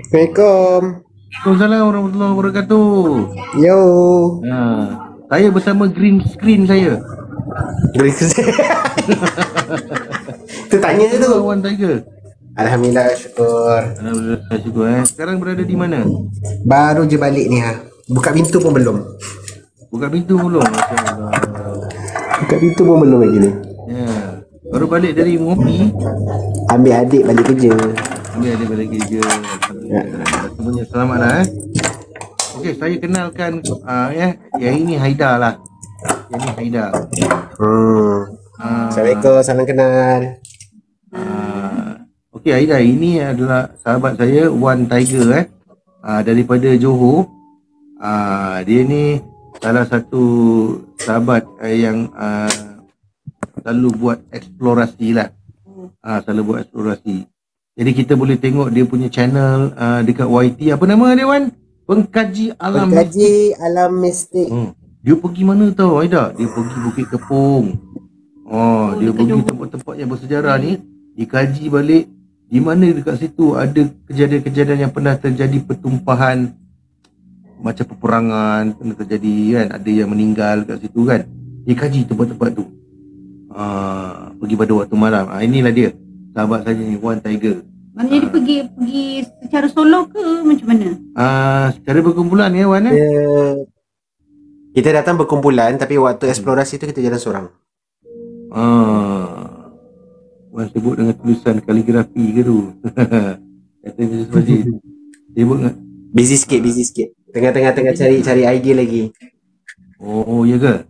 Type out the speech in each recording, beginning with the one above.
Assalamualaikum. Waalaikumsalam warahmatullahi wabarakatuh. Yo. Ha, saya bersama green screen saya. Beri tu tanya Apa tu. khabar Wan Tiger? Alhamdulillah syukur. Alhamdulillah syukur Sekarang berada di mana? Baru je balik ni ha. Buka pintu pun belum. Buka pintu belum? Masya-Allah. Buka pintu pun belum lagi ni. Ya. Baru balik dari ngopi. Ambil adik balik kerja. Ambil ada balik kerja. Alhamdulillah. Semuanya selamatlah Okey, saya kenalkan yang ini Haida lah. Yang ini Haida. Assalamualaikum, salam kenal. Okey Haida, ini adalah sahabat saya Wan Tiger daripada Johor. Dia ni salah satu sahabat yang selalu buat eksplorasi lah. Selalu buat eksplorasi. Jadi kita boleh tengok dia punya channel dekat YT. Apa nama dia Wan? Pengkaji Alam Pengkaji Alam Mistik. Dia pergi mana tau Haida? Dia pergi Bukit Tepung. Dia pergi tempat-tempat yang bersejarah ni. Dikaji balik di mana dekat situ ada kejadian-kejadian yang pernah terjadi, pertumpahan macam peperangan pernah terjadi kan, ada yang meninggal kat situ kan. Dia kaji tempat-tempat tu. Pergi pada waktu malam. Inilah dia sahabat saya ni, Wan Tiger. Maknanya dia pergi secara solo ke macam mana? Secara berkumpulan ya Wan Kita datang berkumpulan, tapi waktu eksplorasi tu kita jalan seorang. Wan sebut dengan tulisan kaligrafi ke tu? Kata macam seperti sibuk dengan Busy sikit. Tengah-tengah cari idea lagi. Oh ya ke?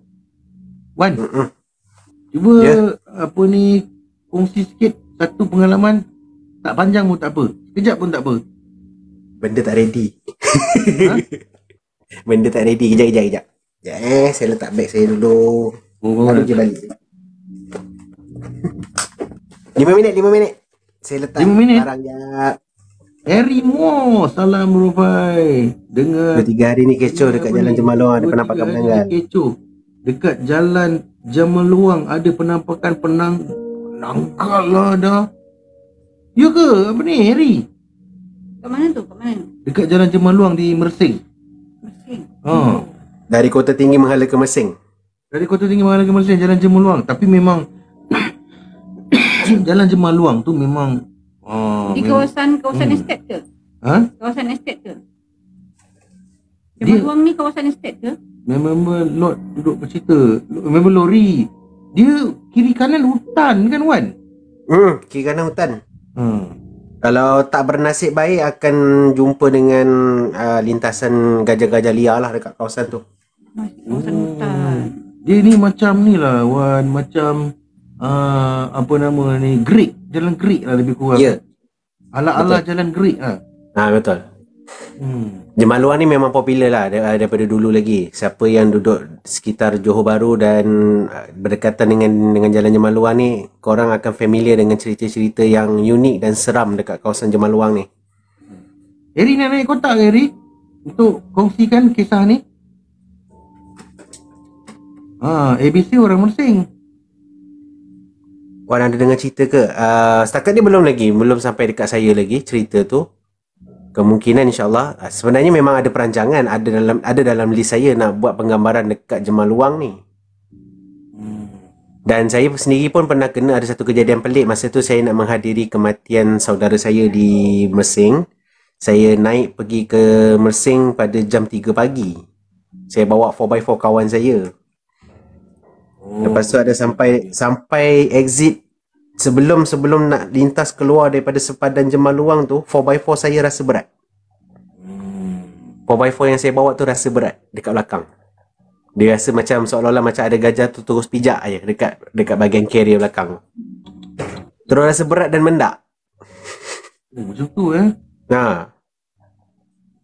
Wan, cuba apa ni, kongsi sikit satu pengalaman. Tak panjang pun tak apa, sekejap pun tak apa. Benda tak ready. Benda tak ready. Kejap. Saya letak beg saya dulu. Baru je balik. 5 minit. Saya letak 5 minit? barang jap. Harry Moore, salam Rufai. Dengar 2-3 hari ni kecoh dekat Jalan Jemalong ada penampakan penanggal. Kecoh. Dekat Jalan Jemeluang ada penampakan penanggal lah dah. Ya ke? Apa ni Harry? Kat mana tu? Dekat Jalan Jemeluang di Mersing. Mersing. Dari Kota Tinggi Menghala ke Mersing. Dari Kota Tinggi Menghala ke Mersing, Jalan Jemeluang. Tapi memang Jalan Jemeluang tu memang Di kawasan estate ke? Kawasan estate ke? Jemeluang ni kawasan estate ke? Member Lord duduk bercerita, member lori. Dia kiri kanan hutan kan Wan? Kiri kanan hutan. Kalau tak bernasib baik akan jumpa dengan lintasan gajah-gajah liar lah dekat kawasan tu. Kawasan hutan. Dia ni macam ni lah Wan, macam apa nama ni, Greek, jalan Greek lah lebih kurang. Ya. Ala-ala jalan Greek lah. Betul. Jemalungan ni memang popular lah daripada dulu lagi. Siapa yang duduk sekitar Johor Bahru dan berdekatan dengan Jalan Jemalungan ni, korang akan familiar dengan cerita-cerita yang unik dan seram dekat kawasan Jemalungan ni. Harry nak naik kotak ke Harry? Untuk kongsikan kisah ni. ABC orang Mersing. Wan ada dengar cerita ke? Setakat ni belum sampai dekat saya lagi cerita tu. Kemungkinan insyaAllah. Sebenarnya memang ada perancangan, ada dalam list saya nak buat penggambaran dekat Jemalungan ni. Dan saya sendiri pun pernah kena ada satu kejadian pelik. Masa tu saya nak menghadiri kematian saudara saya di Mersing. Saya naik pergi ke Mersing pada jam 3 pagi. Saya bawa 4x4 kawan saya. Lepas tu ada sampai exit, sebelum nak lintas keluar daripada sepadan Jemalungan tu, 4x4 saya rasa berat. 4x4 yang saya bawa tu rasa berat dekat belakang. Dia rasa macam seolah-olah macam ada gajah tu terus pijak je dekat bahagian carrier belakang. Terus rasa berat dan mendak. Macam tu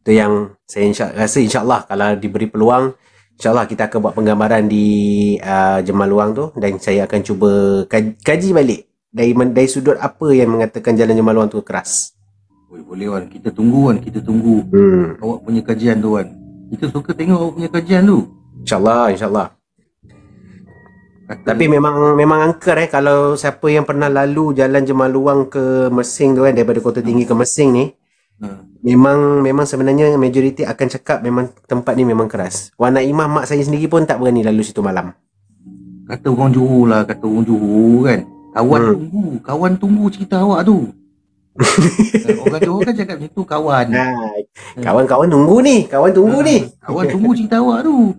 Tu yang saya rasa insyaAllah kalau diberi peluang, InsyaAllah kita akan buat penggambaran di Jemalungan tu. Dan saya akan cuba kaji balik dari sudut apa yang mengatakan Jalan Jemalungan tu keras. Boleh Wan, kita tunggu awak punya kajian tu Wan. Kita suka tengok awak punya kajian tu. InsyaAllah. Tapi memang angker kalau siapa yang pernah lalu Jalan Jemalungan ke Mersing tu kan, daripada Kota Tinggi ke Mersing ni, Memang sebenarnya majoriti akan cakap memang tempat ni memang keras. Wan Naimah, mak saya sendiri pun tak berani lalu situ malam. Kata orang Johor lah, kata orang Johor kan. Kawan tunggu cerita awak tu. Orang Johor kan cakap macam tu, kawan. Kawan-kawan tunggu ni, kawan tunggu ni. Kawan tunggu cerita awak tu.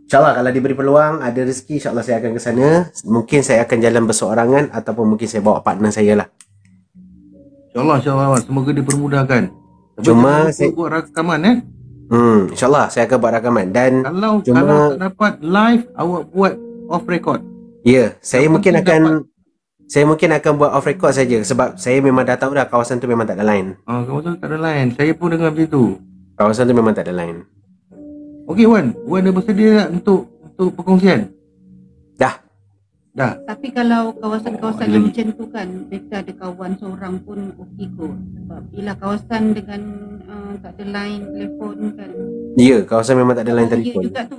InsyaAllah kalau diberi peluang, ada rezeki, insyaAllah saya akan ke sana. Mungkin saya akan jalan berseorangan ataupun mungkin saya bawa partner saya lah. InsyaAllah. Semoga dipermudahkan. Cuma saya buat rakaman InsyaAllah saya akan buat rakaman. Dan kalau tak dapat live, awak buat off record. Ya, saya mungkin akan buat off record saja. Sebab saya memang dah tahu dah kawasan tu memang tak ada line. Kawasan tak ada line. Saya pun dengar macam tu. Kawasan tu memang tak ada line. Okey Wan dah bersedia tak untuk perkongsian? Dah. Tapi kalau kawasan-kawasan yang macam tu kan, mereka ada kawan seorang pun okey kot. Sebab bila kawasan dengan tak ada line telefon kan. Ya, kawasan memang tak ada line telefon. Ya juga tu.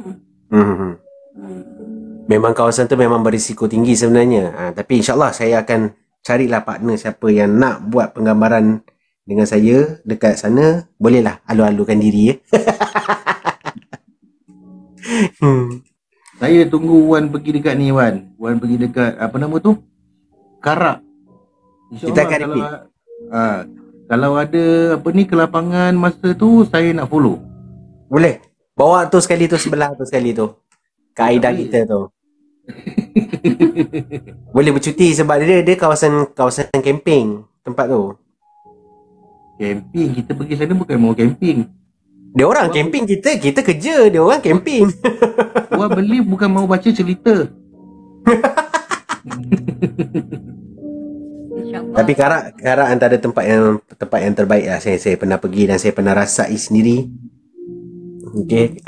Memang kawasan tu memang berisiko tinggi sebenarnya. Tapi insyaAllah saya akan carilah partner siapa yang nak buat penggambaran dengan saya dekat sana. Bolehlah alu-alukan diri ya. Saya tunggu Wan pergi dekat ni Wan pergi dekat apa nama tu, Karak. Kita akan repeat. Kalau ada apa ni kelapangan masa tu, saya nak follow. Boleh. Bawa tu sekali tu, sebelah tu sekali tu, kaedah kita tu. Boleh bercuti sebab dia kawasan camping tempat tu. Camping, kita pergi sana bukan mau camping. Dia orang camping, kita kerja, dia orang camping. Orang beli bukan mau baca cerita. Tapi Karak antara tempat yang terbaik lah saya pernah pergi dan saya pernah rasai sendiri. Okey,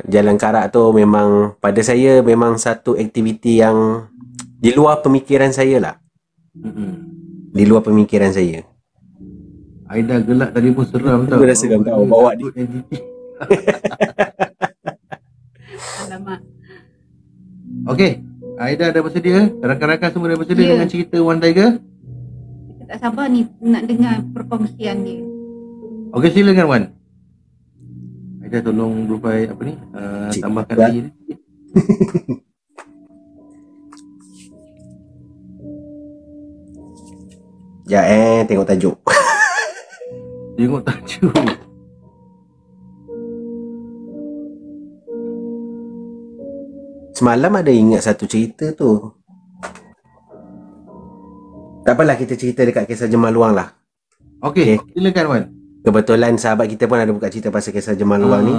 jalan Karak tu memang pada saya memang satu aktiviti yang di luar pemikiran saya lah. Di luar pemikiran saya. Aida gelak tadi pun seram tau. Aku dah seram tau bawa dia. Alamak. Okey, Aida dah bersedia? Rakan-rakan semua dah bersedia dengan cerita Wan Tiger? Kita tak sabar ni nak dengar perkongsian dia. Okey, silakan Wan. Aida tolong Dubai apa ni? Tambahkan lagi ni. Ya tengok tajuk. Tengok tajuk. Semalam ada ingat satu cerita tu. Tak apalah, kita cerita dekat Kisah Jemal Luang lah. Okey, silakan Wan. Kebetulan sahabat kita pun ada buka cerita pasal Kisah Jemal Luang ni.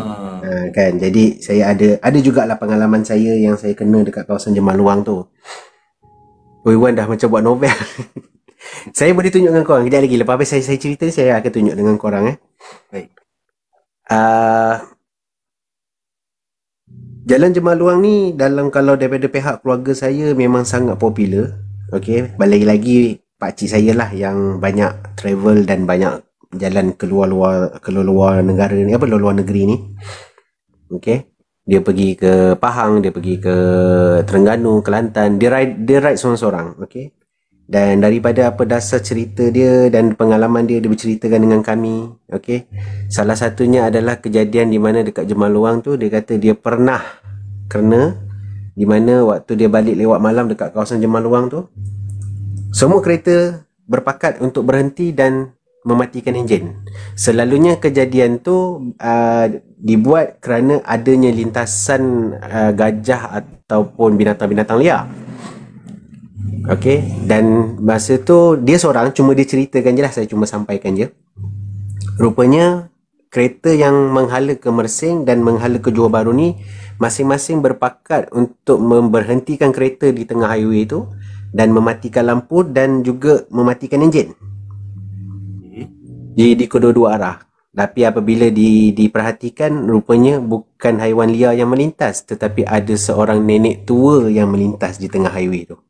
Kan, jadi saya ada jugalah pengalaman saya yang saya kena dekat kawasan Jemal Luang tu. Wan dah macam buat novel. Saya boleh tunjuk dengan korang kejap lagi. Lepas habis saya cerita ni, saya akan tunjuk dengan korang Baik. Jalan Jemal Luang ni kalau daripada pihak keluarga saya memang sangat popular. Okey, lagi-lagi pakcik saya lah yang banyak travel dan banyak jalan keluar negara ni, luar negeri ni. Okey. Dia pergi ke Pahang, dia pergi ke Terengganu, Kelantan. Dia ride seorang-seorang, okey. Dan daripada apa dasar cerita dia dan pengalaman dia berceritakan dengan kami, okey. Salah satunya adalah kejadian di mana dekat Jemal Luang tu, dia kata dia pernah kena di mana waktu dia balik lewat malam dekat kawasan Jemal Luang tu, semua kereta berpakat untuk berhenti dan mematikan enjin. Selalunya kejadian tu dibuat kerana adanya lintasan gajah ataupun binatang-binatang liar. Okey, dan masa tu dia seorang, cuma dia ceritakan je lah, saya cuma sampaikan je. Rupanya kereta yang menghala ke Mersing dan menghala ke Johor Bahru ni masing-masing berpakat untuk memberhentikan kereta di tengah highway tu dan mematikan lampu dan juga mematikan enjin di kedua-dua arah. Tapi apabila diperhatikan, rupanya bukan haiwan liar yang melintas, tetapi ada seorang nenek tua yang melintas di tengah highway tu.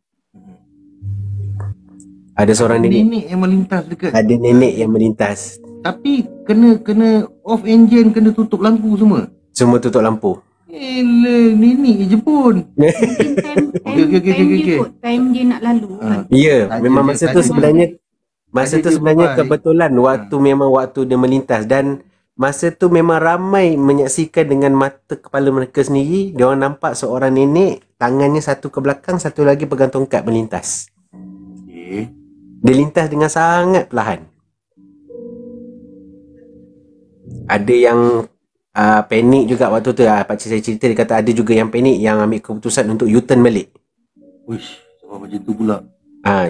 Ada seorang nenek yang melintas dekat. Ada nenek yang melintas. Tapi kena off engine, kena tutup lampu semua. Semua tutup lampu. Nenek je pun. Mungkin time dia nak lalu. Ya, memang masa tu sebenarnya Masa Ada tu dia sebenarnya baik. kebetulan waktu memang waktu dia melintas, dan masa tu memang ramai menyaksikan dengan mata kepala mereka sendiri. Dia orang nampak seorang nenek, tangannya satu ke belakang, satu lagi pegang tongkat melintas. Okay. Dia lintas dengan sangat perlahan. Ada yang panik juga waktu tu. Pakcik saya cerita, dia kata ada juga yang panik, yang ambil keputusan untuk U-turn balik. Uish, sebab macam tu pula.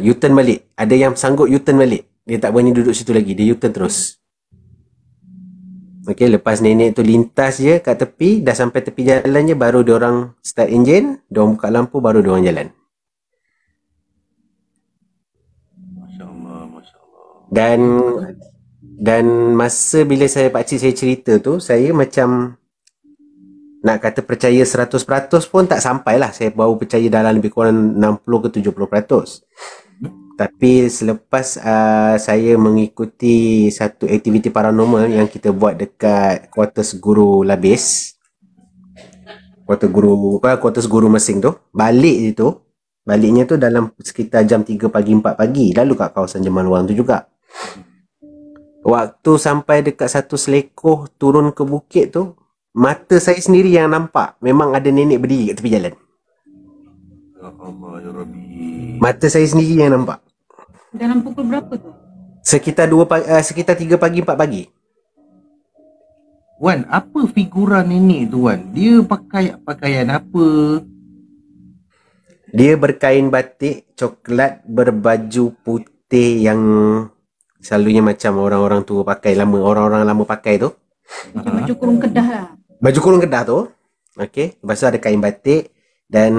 U-turn balik. Ada yang sanggup U-turn balik. Dia tak berani duduk situ lagi. Dia U-turn terus. Okey, lepas nenek tu lintas je kat tepi, dah sampai tepi jalan je, baru diorang start engine, diorang buka lampu, baru diorang jalan. Masya Allah, Masya Allah. Dan masa bila pakcik saya cerita tu, saya macam nak kata percaya 100% pun tak sampai lah. Saya baru percaya dalam lebih kurang 60 ke 70%. Tapi selepas saya mengikuti satu aktiviti paranormal yang kita buat dekat quarters Guru Labis, quarters Guru Mersing tu, baliknya tu dalam sekitar jam 3 pagi 4 pagi, lalu kat kawasan Jemaluang tu juga. Waktu sampai dekat satu selekoh turun ke bukit tu, mata saya sendiri yang nampak memang ada nenek berdiri kat tepi jalan. Ya Allah, Ya Rabbi. Mata saya sendiri yang nampak. Dalam pukul berapa tu? Sekitar 3 pagi 4 pagi. Wan, apa figura nenek tu, Wan? Dia pakai pakaian apa? Dia berkain batik coklat, berbaju putih yang selalunya macam orang-orang tua pakai lama, orang-orang lama pakai tu. Macam baju kurung Kedah lah. Baju kurung Kedah tu. Okey, lepas tu ada kain batik dan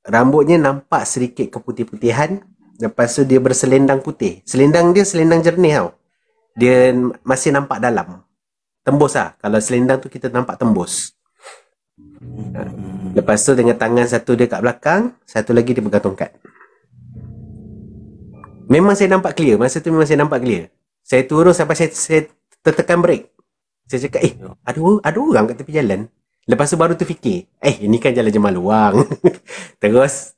rambutnya nampak sedikit keputih-putihan. Lepas tu dia berselendang putih. Selendang dia selendang jernih tau. Dia masih nampak dalam. Tembus lah. Kalau selendang tu kita nampak tembus. Lepas tu dengan tangan satu dia kat belakang, satu lagi dia pegang tongkat. Memang saya nampak clear. Masa tu memang saya nampak clear. Saya turun sampai saya tertekan brake. Saya cakap, ada orang kat tepi jalan. Lepas tu baru terfikir, ini kan jalan Jemaluang. Terus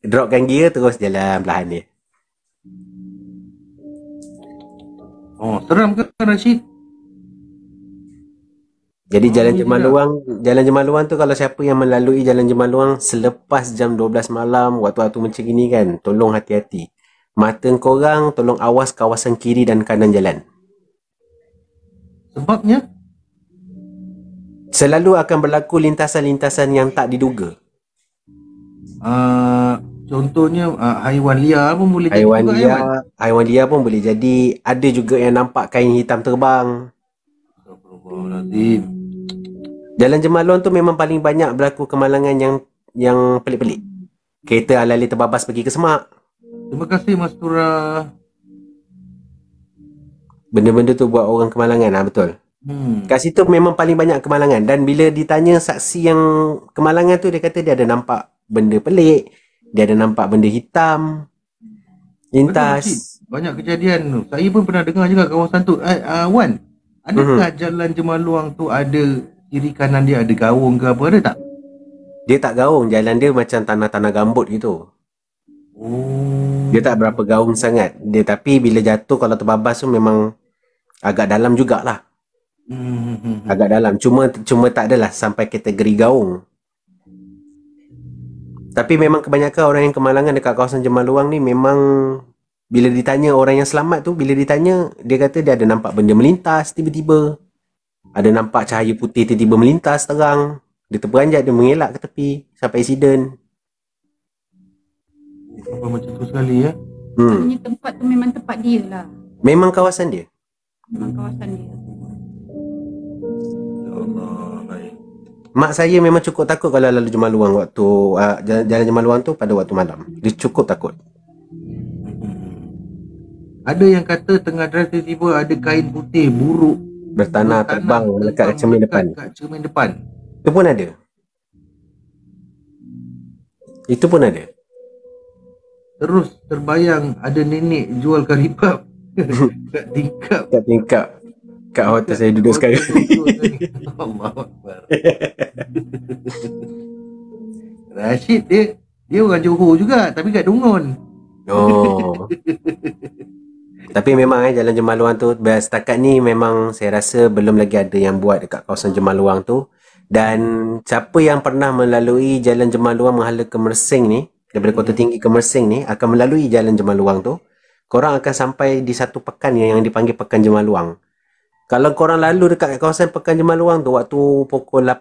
dropkan gear, terus jalan perlahan dia. Oh, seram ke Rashid? Jadi Jalan Jemaluang tu, kalau siapa yang melalui Jalan Jemaluang selepas jam 12 malam, waktu-waktu macam gini kan, tolong hati-hati. Mata korang tolong awas kawasan kiri dan kanan jalan. Sebabnya? Selalu akan berlaku lintasan-lintasan yang tak diduga. Contohnya haiwan liar pun boleh jadi juga. Haiwan liar pun boleh jadi. Ada juga yang nampak kain hitam terbang. Astagfirullahaladzim. Jalan Jemaluang tu memang paling banyak berlaku kemalangan yang pelik-pelik. Kereta alih-alih terbabas pergi ke semak. Terima kasih Mas Tura. Benda-benda tu buat orang kemalangan, betul. Kat situ memang paling banyak kemalangan. Dan bila ditanya saksi yang kemalangan tu, dia kata dia ada nampak benda pelik, dia ada nampak benda hitam lintas. Betul, banyak kejadian tu. Saya pun pernah dengar juga kawasan tu. Wan, adakah Jalan Jemaluang tu ada kiri kanan dia ada gaung ke apa, ada tak? Dia tak gaung, jalan dia macam tanah-tanah gambut gitu. Dia tak berapa gaung sangat. Tapi bila jatuh kalau terbabas tu memang agak dalam jugalah. Agak dalam. Cuma tak adalah sampai kategori gaung. Tapi memang kebanyakan orang yang kemalangan dekat kawasan Jemaluang ni memang bila ditanya orang yang selamat tu, bila ditanya dia kata dia ada nampak benda melintas tiba-tiba. Ada nampak cahaya putih tiba-tiba melintas terang. Dia terperanjat, dia mengelak ke tepi sampai accident. Apa macam tu sekali ya? Maksudnya tempat tu memang tempat dia lah. Memang kawasan dia. Memang kawasan dia. Ya Allah, baik. Mak saya memang cukup takut kalau lalu Jemaluang waktu jalan Jemaluang tu pada waktu malam. Dia cukup takut. Ada yang kata tengah drive tiba-tiba ada kain putih buruk Bertanah terbang melekat kat cermin depan. Itu pun ada. Itu pun ada. Terus terbayang ada nenek jual karipap kat tingkap. Kat tingkap. Kat hotel saya duduk sekarang. Allahuakbar. Rashid dia orang Johor juga tapi kat Dungun. Oh. Tapi memang Jalan Jemaluang tu setakat ni memang saya rasa belum lagi ada yang buat dekat kawasan Jemaluang tu. Dan siapa yang pernah melalui Jalan Jemaluang menghala ke Mersing ni, daripada Kota Tinggi ke Mersing ni, akan melalui Jalan Jemaluang tu, korang akan sampai di satu pekan yang dipanggil Pekan Jemaluang. Kalau korang lalu dekat kawasan Pekan Jemaluang tu waktu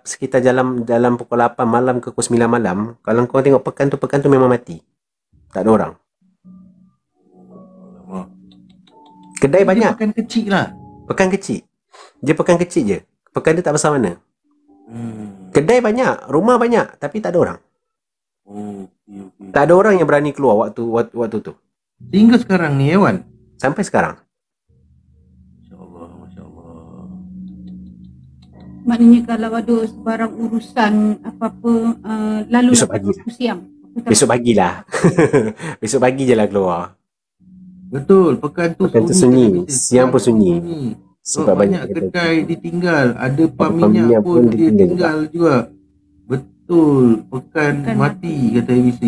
sekitar dalam pukul 8 malam ke pukul 9 malam, kalau korang tengok pekan tu memang mati. Tak ada orang. Kedai banyak. Pekan kecil lah. Pekan kecil. Dia pekan kecil je. Pekan dia tak besar mana. Kedai banyak, rumah banyak, tapi tak ada orang. Okay. Tak ada orang yang berani keluar waktu tu. Sehingga sekarang ni Wan. Sampai sekarang. Masya Allah. Maknanya kalau ada sebarang urusan apa-apa lalu Besok pagi lah. siang. Besok pagilah. Besok pagi je lah keluar. Betul, pekan tu sunyi. Siang pun sunyi. Sebab banyak kedai ditinggal, ada pam minyak pun dia tinggal juga. Betul, pekan mati kata ABC.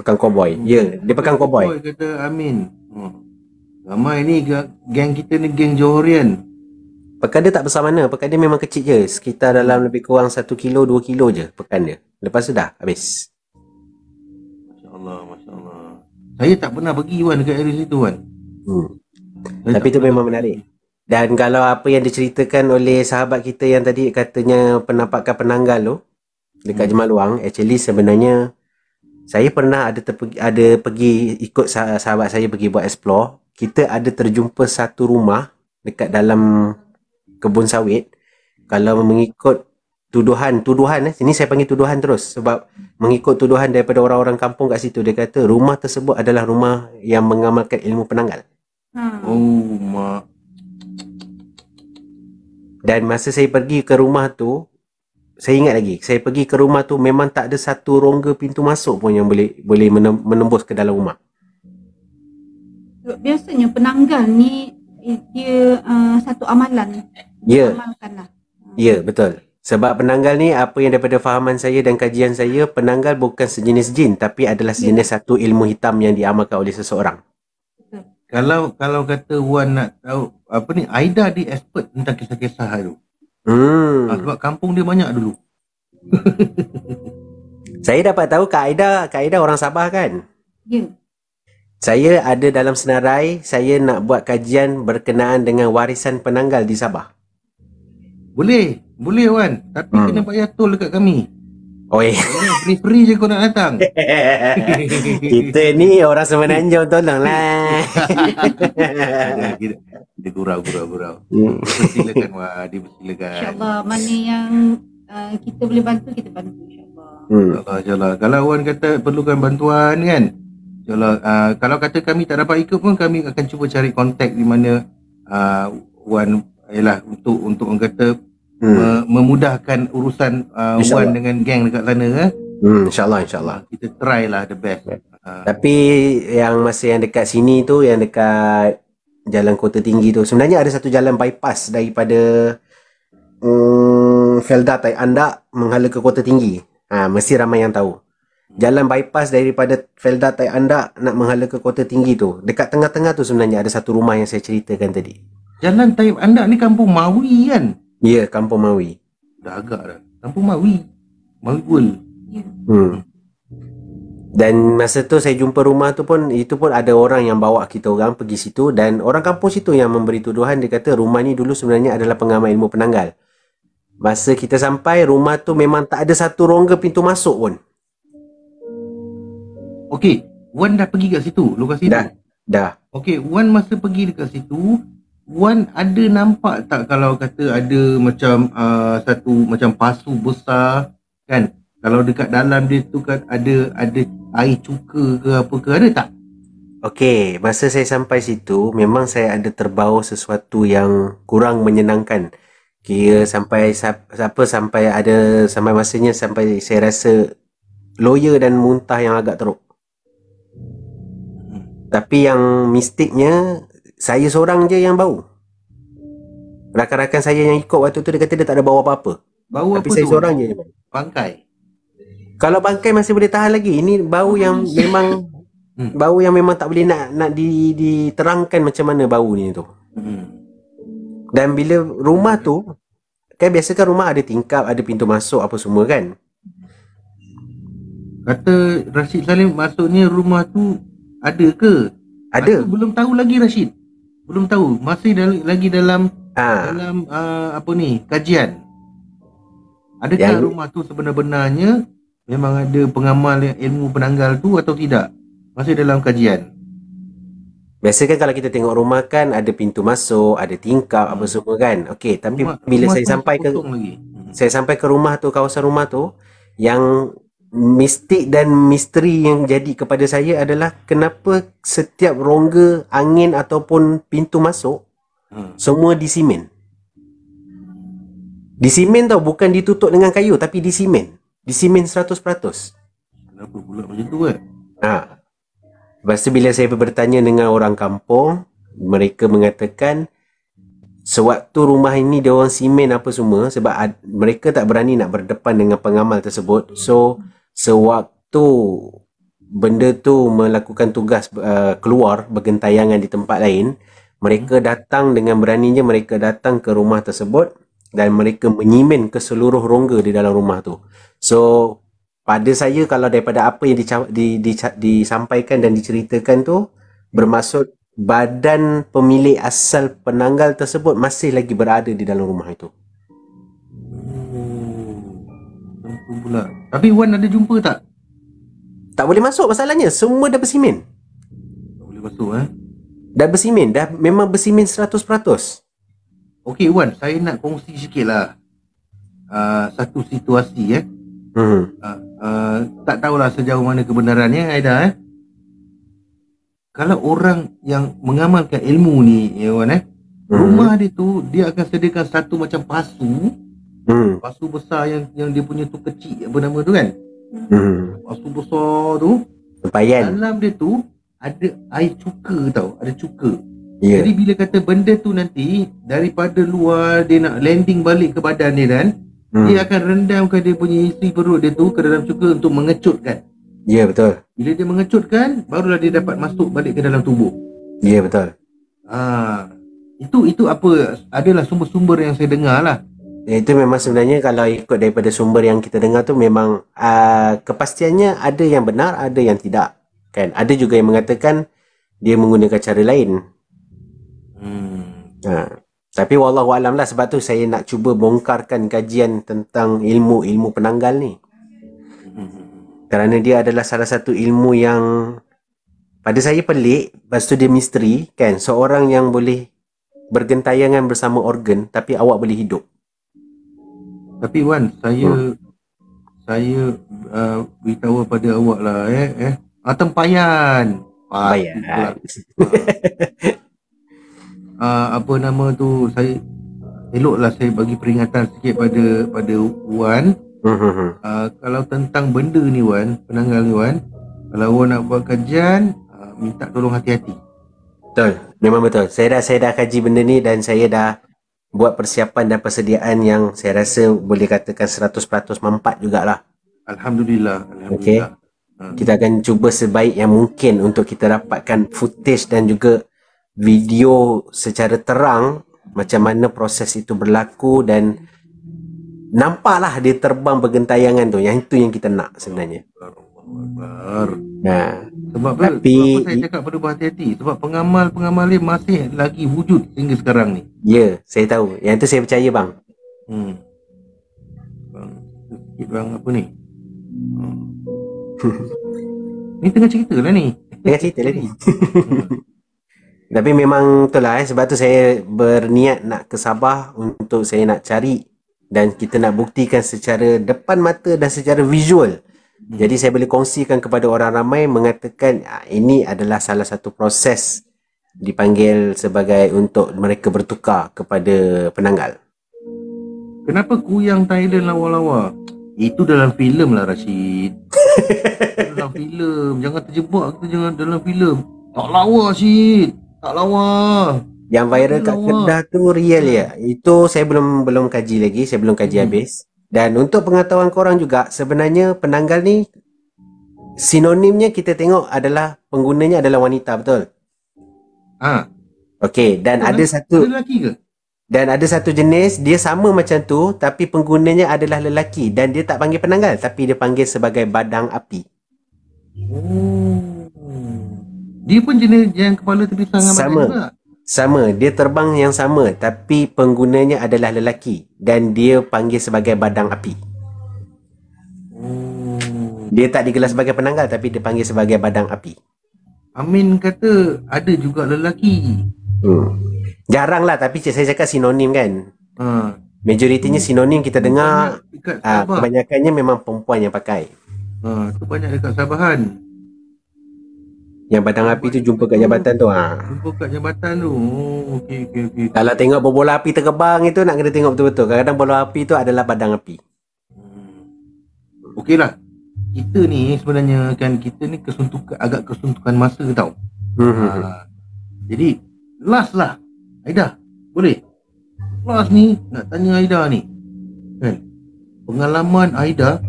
Pekan cowboy. Ya, dia pekan cowboy. Kata Amin. Ramai ni geng kita ni geng Johorian. Pekan dia tak besar mana, pekan dia memang kecil je. Sekitar dalam lebih kurang 1 kilo, 2 kilo je pekan dia. Lepas tu dah habis. Masya Allah. Saya tak pernah pergi Wan dekat area situ Wan. Tapi tu memang menarik. Dan kalau apa yang diceritakan oleh sahabat kita yang tadi katanya penampakan penanggal tu dekat Jemaluang, actually sebenarnya saya pernah ada pergi ikut sahabat saya pergi buat explore. Kita ada terjumpa satu rumah dekat dalam kebun sawit. Kalau mengikut tuduhan ini saya panggil tuduhan terus sebab mengikut tuduhan daripada orang-orang kampung kat situ, dia kata rumah tersebut adalah rumah yang mengamalkan ilmu penanggal. Oh mak. Dan masa saya pergi ke rumah tu, saya ingat lagi, saya pergi ke rumah tu memang tak ada satu rongga pintu masuk pun yang boleh menembus ke dalam rumah. Biasanya penanggal ni dia satu amalan. Ya. Amalkanlah. Ya, betul. Sebab penanggal ni, apa yang daripada fahaman saya dan kajian saya, penanggal bukan sejenis jin tapi adalah sejenis satu ilmu hitam yang diamalkan oleh seseorang. Kalau kata Wan nak tahu apa ni, Aida dia expert tentang kisah-kisah tu. Sebab kampung dia banyak dulu. Saya dapat tahu Kak Aida orang Sabah kan? Ya. Saya ada dalam senarai, saya nak buat kajian berkenaan dengan warisan penanggal di Sabah. Boleh Wan, tapi kena bayar tol dekat kami. Oi. Free je kau nak datang. Kita ni orang Semenanjung, tolonglah. Dia gurau. Silakan Wan, dipersilakan. InsyaAllah mana yang kita boleh bantu, kita bantu insyaAllah. InsyaAllah. Kalau Wan kata perlukan bantuan kan, InsyaAllah. Kalau kata kami tak dapat ikut pun, kami akan cuba cari kontak di mana Wan untuk orang kata memudahkan urusan Wan dengan geng dekat sana. InsyaAllah. Kita try lah the best. Tapi yang masa yang dekat sini tu, yang dekat Jalan Kota Tinggi tu, sebenarnya ada satu jalan bypass daripada Felda Tai Andak menghala ke Kota Tinggi. Mesti ramai yang tahu. Jalan bypass daripada Felda Tai Andak nak menghala ke Kota Tinggi tu, dekat tengah-tengah tu sebenarnya ada satu rumah yang saya ceritakan tadi. Jalan Tai Andak ni kampung Mawi kan? Ya, kampung Mawi. Dah agak dah. Kampung Mawi World. Dan masa tu saya jumpa rumah tu pun, itu pun ada orang yang bawa kita orang pergi situ, dan orang kampung situ yang memberi tuduhan. Dia kata rumah ni dulu sebenarnya adalah pengamal ilmu penanggal. Masa kita sampai, rumah tu memang tak ada satu rongga pintu masuk pun. Okey, Wan dah pergi kat situ, lokasi tu? Dah. Okey, Wan masa pergi dekat situ, Wan ada nampak tak kalau kata ada macam satu macam pasu besar kan? Kalau dekat dalam dia tu kan ada air cuka ke apa ke, ada tak? Okey, masa saya sampai situ memang saya ada terbau sesuatu yang kurang menyenangkan. Kira sampai masanya sampai saya rasa loya dan muntah yang agak teruk. Tapi yang mistiknya, saya seorang je yang bau. Rakan-rakan saya yang ikut waktu tu, dia kata dia tak ada bau apa-apa. Bau tapi apa saya tu? seorang je yang bau. Bangkai. Kalau bangkai masih boleh tahan lagi. Ini bau yang memang Bau yang memang tak boleh nak diterangkan macam mana bau ni tu. Dan bila rumah tu, kan biasa kan rumah ada tingkap, ada pintu masuk apa semua kan. Kata Rashid Salim, maksudnya rumah tu ada ke? Ada. Aku belum tahu lagi Rashid. Belum tahu. Masih lagi dalam apa ni, kajian. Adakah rumah tu sebenar-benarnya memang ada pengamal ilmu penanggal tu atau tidak? Masih dalam kajian. Biasa kan kalau kita tengok rumah kan ada pintu masuk, ada tingkap apa semua kan. Okey, tapi bila saya sampai ke rumah tu, kawasan rumah tu, yang mistik dan misteri yang jadi kepada saya adalah kenapa setiap rongga angin ataupun pintu masuk semua disimen. Disimen tau, bukan ditutup dengan kayu tapi disimen. Disimen 100%. Kenapa pula macam tu kan? Lepas tu bila saya bertanya dengan orang kampung, mereka mengatakan sewaktu rumah ini dia orang simen apa semua sebab mereka tak berani nak berdepan dengan pengamal tersebut. So sewaktu benda tu melakukan tugas keluar bergentayangan di tempat lain, mereka datang dengan beraninya, mereka datang ke rumah tersebut dan mereka menyimen ke seluruh rongga di dalam rumah tu. So pada saya, kalau daripada apa yang disampaikan dan diceritakan tu, bermaksud badan pemilik asal penanggal tersebut masih lagi berada di dalam rumah itu. Tentu pula. Tapi Wan ada jumpa tak? Tak boleh masuk masalahnya. Semua dah bersimen. Tak boleh masuk Dah bersimen. Dah memang bersimen 100%. Okey Wan, saya nak kongsi sikit lah satu situasi tak tahulah sejauh mana kebenarannya Aida. Kalau orang yang mengamalkan ilmu ni Wan rumah dia tu dia akan sediakan satu macam pasu. Pasu besar yang dia punya tu kecil, apa nama tu kan? Pasu besar tu tempayan. dalam dia tu ada air cuka tau, ada cuka. Yeah. Jadi bila kata benda tu nanti daripada luar dia nak landing balik ke badan dia kan, dia akan rendamkan dia punya isi perut dia tu ke dalam cuka untuk mengecutkan. Ya, betul. Bila dia mengecutkan, barulah dia dapat masuk balik ke dalam tubuh. Ya, betul. Itu apa adalah sumber-sumber yang saya dengar lah. Itu memang sebenarnya kalau ikut daripada sumber yang kita dengar tu memang kepastiannya ada yang benar, ada yang tidak. Kan? Ada juga yang mengatakan dia menggunakan cara lain. Tapi wallahualam lah, sebab tu saya nak cuba bongkarkan kajian tentang ilmu penanggal ni. Kerana dia adalah salah satu ilmu yang pada saya pelik, lepas tu dia misteri kan. Seorang yang boleh bergentayangan bersama organ tapi awak boleh hidup. Tapi Wan, saya beritahu pada awak lah tempayan. Apa nama tu, saya eloklah saya bagi peringatan sikit pada Wan. Kalau tentang benda ni Wan, penanggal ni Wan, kalau Wan nak buat kajian, minta tolong hati-hati. Betul, memang betul. Saya dah kaji benda ni dan saya dah buat persiapan dan persediaan yang saya rasa boleh katakan 100% mampat jugalah. Alhamdulillah. Okay. Kita akan cuba sebaik yang mungkin untuk kita dapatkan footage dan juga video secara terang macam mana proses itu berlaku dan nampaklah dia terbang bergentayangan tu. Yang itu yang kita nak sebenarnya. Sebab saya cakap perlu berhati-hati. Sebab pengamal ni masih lagi wujud hingga sekarang ni. Ya, saya tahu. Yang itu saya percaya bang. Bang apa ni? Ni tengah cerita lah ni. Tapi memang itulah sebab tu saya berniat nak ke Sabah untuk saya nak cari dan kita nak buktikan secara depan mata dan secara visual. Jadi saya boleh kongsikan kepada orang ramai mengatakan ini adalah salah satu proses dipanggil sebagai untuk mereka bertukar kepada penanggal. Kenapa kuyang Thailand lawa-lawa? Itu dalam filem lah Rashid. Dalam filem. Jangan terjebak kita jangan dalam filem. Tak lawa Rashid. Tak lawa. Yang viral kat Kedah tu real ya. Itu saya belum kaji lagi. Saya belum kaji habis. Dan untuk pengetahuan korang juga, sebenarnya penanggal ni Sinonimnya kita tengok adalah penggunanya adalah wanita, betul? Okey, dan ada satu lelaki ke? Dan ada satu jenis, dia sama macam tu, tapi penggunanya adalah lelaki. Dan dia tak panggil penanggal, tapi dia panggil sebagai badang api. Dia pun jenis yang kepala terpisah dengan badan juga? Sama, dia terbang yang sama, tapi penggunanya adalah lelaki. Dan dia panggil sebagai badang api. Dia tak digelar sebagai penanggal, tapi dia panggil sebagai badang api. Amin kata ada juga lelaki. Jarang lah, tapi saya cakap sinonim kan. Majoritinya sinonim kita dengar. Kebanyakannya memang perempuan yang pakai. Tu banyak dekat Sabahan. Yang badang api tu jumpa kat jabatan tu. Jumpa kat jabatan tu. Okey. Kalau tengok bola api terbang itu nak kena tengok betul-betul. Kadang-kadang bola api tu adalah badang api. Okey lah. Kita ni sebenarnya kan, kita ni agak kesuntukan masa tau. Jadi last lah, Aida, boleh? Last ni nak tanya Aida ni kan, pengalaman Aida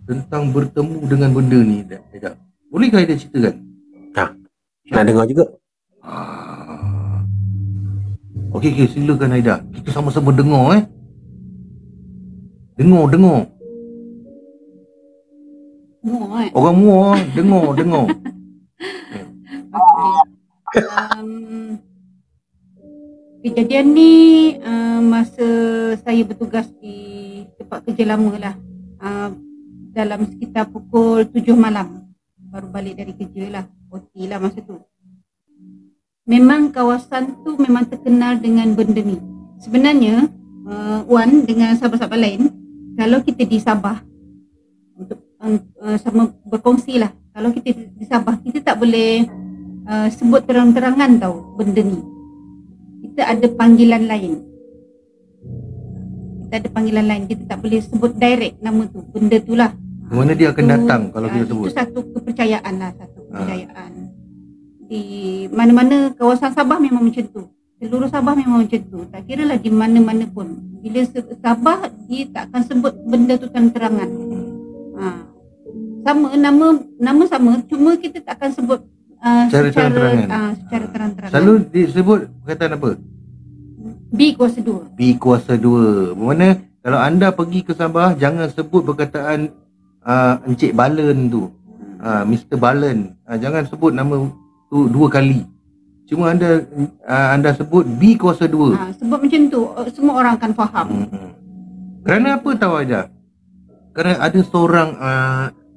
tentang bertemu dengan benda ni, Aida. Bolehkah Aida ceritakan? Nak dengar juga. Okey, silakan Aida. Kita sama-sama dengar Dengar. Orang Muar dengar. Kejadian ni masa saya bertugas di tempat kerja lama lah, dalam sekitar pukul 7 malam baru balik dari kerja lah, OT lah masa tu. Memang kawasan tu memang terkenal dengan benda ni. Sebenarnya Wan dengan sahabat-sahabat lain, kalau kita di Sabah, untuk sama berkongsi lah, kalau kita di Sabah, kita tak boleh sebut terang-terangan tau benda ni. Kita ada panggilan lain. Kita tak boleh sebut direct nama tu, benda tu lah. Mana dia akan datang kalau kita sebut? Itu satu kepercayaan lah, kepercayaan. Di mana-mana kawasan Sabah memang macam tu. Seluruh Sabah memang macam tu. Tak kira lah di mana-mana pun. Bila Sabah, dia tak akan sebut benda tu terang-terangan. Sama, nama sama, cuma kita tak akan sebut secara terang-terangan. Selalu disebut perkataan apa? B kuasa 2. B kuasa 2. Bermakna kalau anda pergi ke Sabah, jangan sebut perkataan Encik Balen tu, Mr. Balen. Jangan sebut nama tu 2 kali. Cuma anda sebut B kuasa 2. Sebab macam tu, semua orang akan faham. Kerana apa tahu Aida? Kerana ada seorang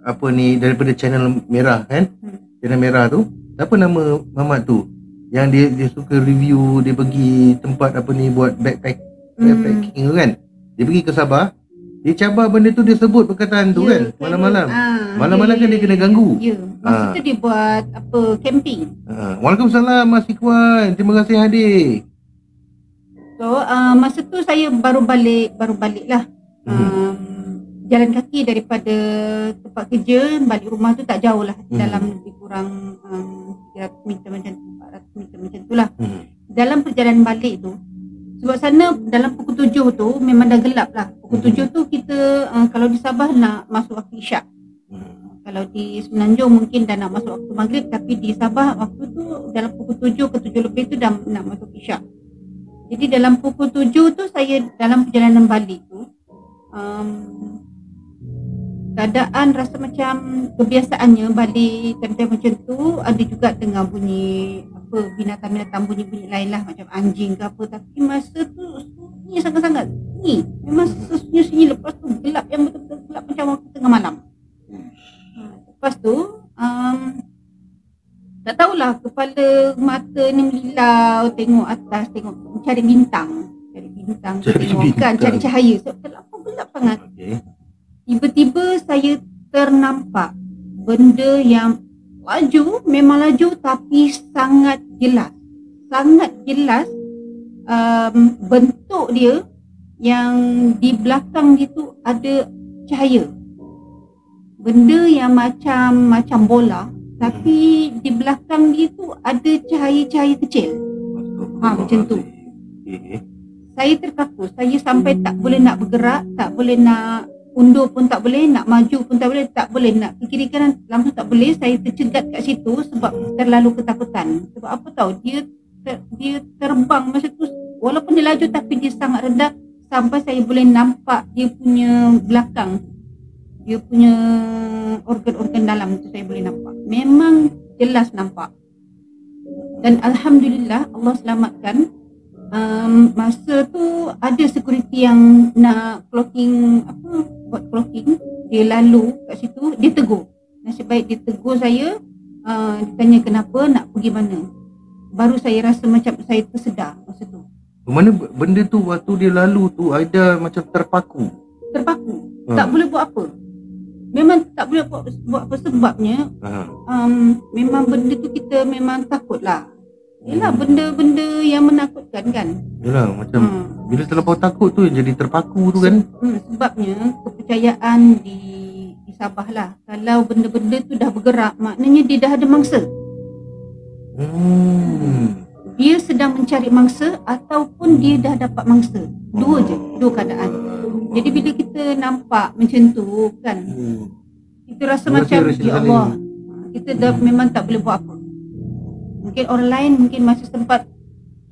daripada channel merah kan? Channel merah tu, siapa nama Mamat tu? Yang dia suka review, dia pergi tempat buat backpacking tu kan? Dia pergi ke Sabah, dia cabar benda tu, dia sebut perkataan tu kan? Malam-malam. Malam-malam kan dia kena ganggu. Masa tu dia buat camping. Waalaikumsalam Mas Ikhwan, terima kasih hadir. So masa tu saya baru balik lah. Jalan kaki daripada tempat kerja balik rumah tu tak jauh lah, dalam lebih kurang 300 meter macam tu, 400 meter macam tu lah. Dalam perjalanan balik tu, sebab sana dalam pukul 7 tu memang dah gelap lah. Pukul 7 tu kita kalau di Sabah nak masuk waktu isyak. Kalau di Semenanjung mungkin dah nak masuk waktu maghrib, tapi di Sabah waktu tu dalam pukul 7 ke 7 lebih tu dah nak masuk isyak. Jadi dalam pukul 7 tu saya dalam perjalanan balik tu, keadaan rasa macam kebiasaannya balik time-time macam tu ada juga dengar bunyi binatang-binatang, bunyi-bunyi lain lah, macam anjing ke apa. Tapi masa tu sunyi sangat-sangat, sunyi. Memang sunyi-sunyi. Lepas tu gelap, yang betul-betul gelap macam waktu tengah malam. Lepas tu tak tahulah, kepala mata ni melilau, tengok atas, tengok, cari bintang, cari cahaya. Sebab kenapa gelap sangat. Tiba-tiba saya ternampak benda yang laju, memang laju tapi sangat jelas. Bentuk dia yang di belakang dia tu ada cahaya. Benda yang macam bola, tapi di belakang dia tu ada cahaya-cahaya kecil. Macam tu. Saya terkaku, saya sampai tak boleh nak bergerak, tak boleh nak undur pun tak boleh, nak maju pun tak boleh, nak ke kiri kanan langsung tak boleh. Saya tercegat kat situ sebab terlalu ketakutan. Sebab apa tahu, dia terbang masa tu, walaupun dia laju tapi dia sangat rendah sampai saya boleh nampak dia punya belakang, dia punya organ-organ dalam tu saya boleh nampak. Memang jelas nampak. Dan alhamdulillah Allah selamatkan. Masa tu ada security yang nak buat clocking, dia lalu kat situ, dia tegur. Nasib baik dia tegur saya, dia tanya kenapa, nak pergi mana. Baru saya rasa macam saya tersedar masa tu. Mana benda tu waktu dia lalu tu Aida macam terpaku. Tak boleh buat apa. Memang tak boleh buat apa sebabnya memang benda tu kita memang takut lah. Yelah, benda-benda yang menakutkan kan. Yelah, macam bila terlampau takut tu jadi terpaku tu kan. Sebabnya kepercayaan di Sabah lah, kalau benda-benda tu dah bergerak, maknanya dia dah ada mangsa. Dia sedang mencari mangsa ataupun dia dah dapat mangsa. Dua keadaan. Jadi bila kita nampak macam tu kan, kita rasa macam ya Allah, kita dah memang tak boleh buat apa. Mungkin orang lain mungkin masih sempat,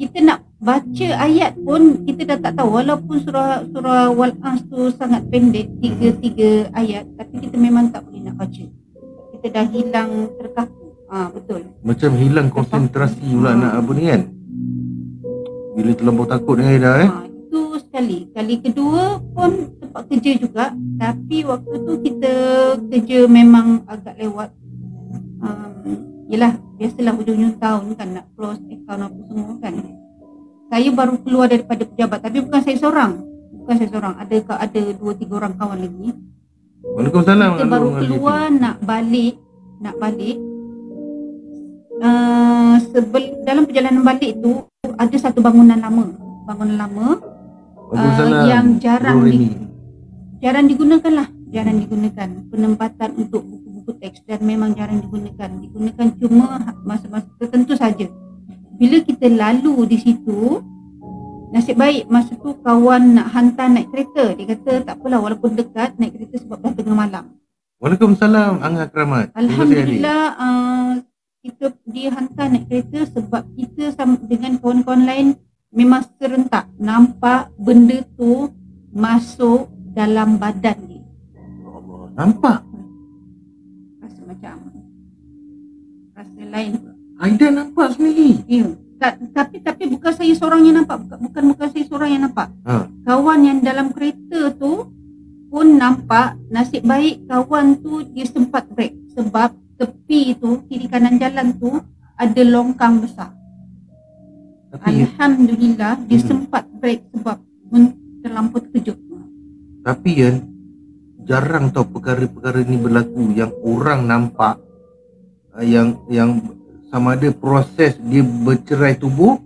kita nak baca ayat pun kita dah tak tahu, walaupun surah Wal-As tu sangat pendek, 3 ayat, tapi kita memang tak boleh nak baca. Kita dah hilang terkaku. Betul. Macam hilang konsentrasi pula nak apa ni kan. Bila terlampau takut dengan Aida itu sekali. Kali kedua pun tempat kerja juga, tapi waktu tu kita kerja memang agak lewat. Yelah, biasalah hujung-hujung tahun kan nak close account apa semua kan. Saya baru keluar daripada pejabat, tapi bukan saya seorang. Ada 2-3 orang kawan lagi. Waalaikumsalam. Kita baru keluar nak balik. Dalam perjalanan balik tu ada satu bangunan lama yang jarang digunakan, penempatan untuk buku-buku teks, dan memang jarang digunakan cuma masa-masa tertentu saja. Bila kita lalu di situ, nasib baik masa tu kawan nak hantar naik kereta. Dia kata tak apalah, walaupun dekat naik kereta sebab dah tengah malam. Waalaikumsalam Angah Keramat. Alhamdulillah, dia hantar naik kereta sebab kita sama dengan kawan-kawan lain memang serentak nampak benda tu masuk dalam badan dia. Nampak? Rasa macam rasa lain. Aida nampak sendiri? Ya. Tapi bukan saya seorang yang nampak. Bukan saya seorang yang nampak. Kawan yang dalam kereta tu pun nampak. Nasib baik kawan tu dia sempat break sebab tepi tu, kiri kanan jalan tu ada longkang besar. Alhamdulillah dia sempat break sebab terlampau terkejut. Tapi kan jarang tau perkara-perkara ni berlaku yang orang nampak, yang sama ada proses dia bercerai tubuh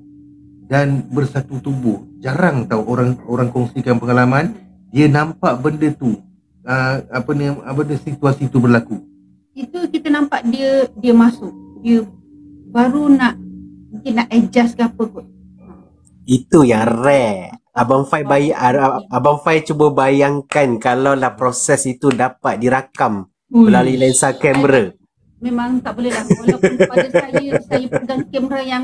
dan bersatu tubuh. Jarang tau orang kongsikan pengalaman dia nampak benda tu, situasi tu berlaku. Itu kita nampak dia masuk. Dia baru mungkin nak adjust ke apa kot. Itu yang rare. Abang Fai cuba bayangkan kalau lah proses itu dapat dirakam melalui lensa kamera. Memang tak boleh lah. Walaupun pada saya pegang kamera yang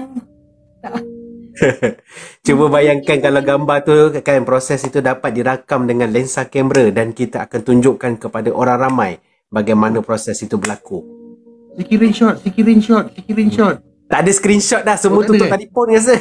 Cuba bayangkan kalau gambar tu kan, proses itu dapat dirakam dengan lensa kamera dan kita akan tunjukkan kepada orang ramai bagaimana proses itu berlaku. Screenshot. Tak ada screenshot dah, semua tutup telefon rasa.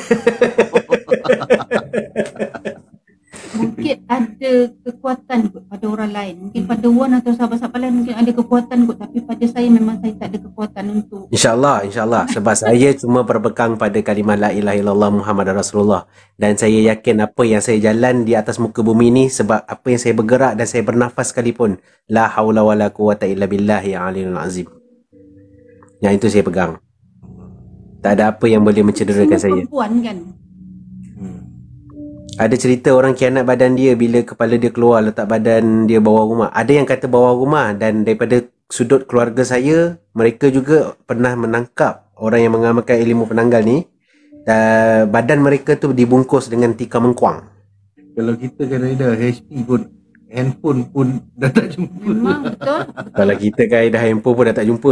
Mungkin ada kekuatan kot pada orang lain. Mungkin pada Wan atau sahabat-sahabat lain mungkin ada kekuatan kot, tapi pada saya memang saya tak ada kekuatan untuk. InsyaAllah. Sebab saya cuma berpegang pada kalimah la ilaha illallah Muhammad Rasulullah. Dan saya yakin apa yang saya jalan di atas muka bumi ni, sebab apa yang saya bergerak dan saya bernafas sekalipun, la haula wala quwata illa billahi al-aliyyil azim. Yang itu saya pegang. Tak ada apa yang boleh mencederakan saya. Perempuan kan. Ada cerita orang kianat badan dia bila kepala dia keluar, letak badan dia bawah rumah. Ada yang kata bawah rumah, dan daripada sudut keluarga saya, mereka juga pernah menangkap orang yang mengamalkan ilmu penanggal ni. Badan mereka tu dibungkus dengan tikar mengkuang. Kalau kita kan ada HP pun Handphone pun dah tak jumpa. Memang betul. Kalau kita kan dah handphone pun dah tak jumpa.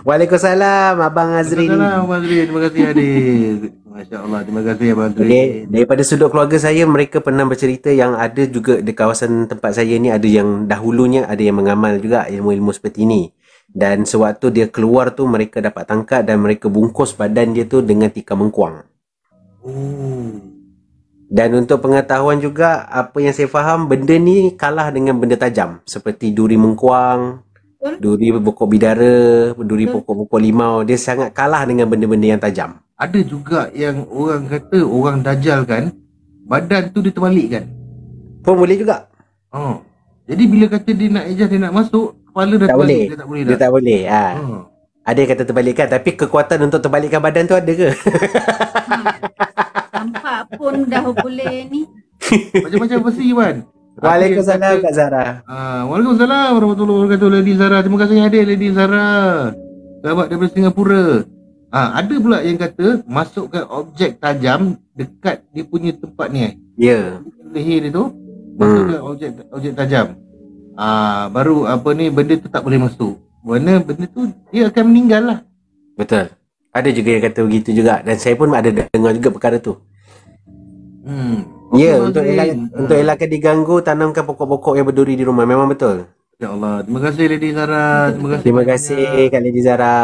Waalaikumsalam Abang Azrin. Assalamualaikum Abang Azrin. Terima kasih hadir. Masya Allah. Terima kasih Abang Azrin. Okay, daripada sudut keluarga saya, mereka pernah bercerita yang ada juga di kawasan tempat saya ni, ada yang dahulunya ada yang mengamal juga ilmu-ilmu seperti ini. Dan sewaktu dia keluar tu, mereka dapat tangkap dan mereka bungkus badan dia tu dengan tikar mengkuang. Oh. Dan untuk pengetahuan juga, apa yang saya faham, benda ni kalah dengan benda tajam. Seperti duri mengkuang, duri pokok bidara, duri pokok-pokok limau. Dia sangat kalah dengan benda-benda yang tajam. Ada juga yang orang kata orang dajal kan, badan tu dia terbalikkan. Pun boleh juga. Oh. Jadi bila kata dia nak ejah, dia nak masuk, kepala dah Tak terbalik. boleh. Dia tak boleh Dia dah. tak boleh. Ha. Oh. Ada yang kata terbalikkan, tapi kekuatan untuk terbalikkan badan tu ada ke? Nampak pun dah boleh ni. Macam-macam versi Wan. Waalaikumsalam Kak Zara. Waalaikumsalam warahmatullahi wabarakatuh Lady Zara. Terima kasih hadir Lady Zara. Sahabat daripada Singapura. Ada pula yang kata masukkan objek tajam dekat dia punya tempat ni. Ya. Leher dia tu masukkan objek tajam. Baru apa ni, benda tu tak boleh masuk. Benda tu dia akan meninggal lah. Betul. Ada juga yang kata begitu juga. Dan saya pun ada dengar juga perkara tu. Okey, Ya, Abang Azrin. untuk elakkan diganggu, tanamkan pokok-pokok yang berduri di rumah. Memang betul. Ya Allah. Terima kasih Lady Zara. Terima kasih Kak Lady Zara.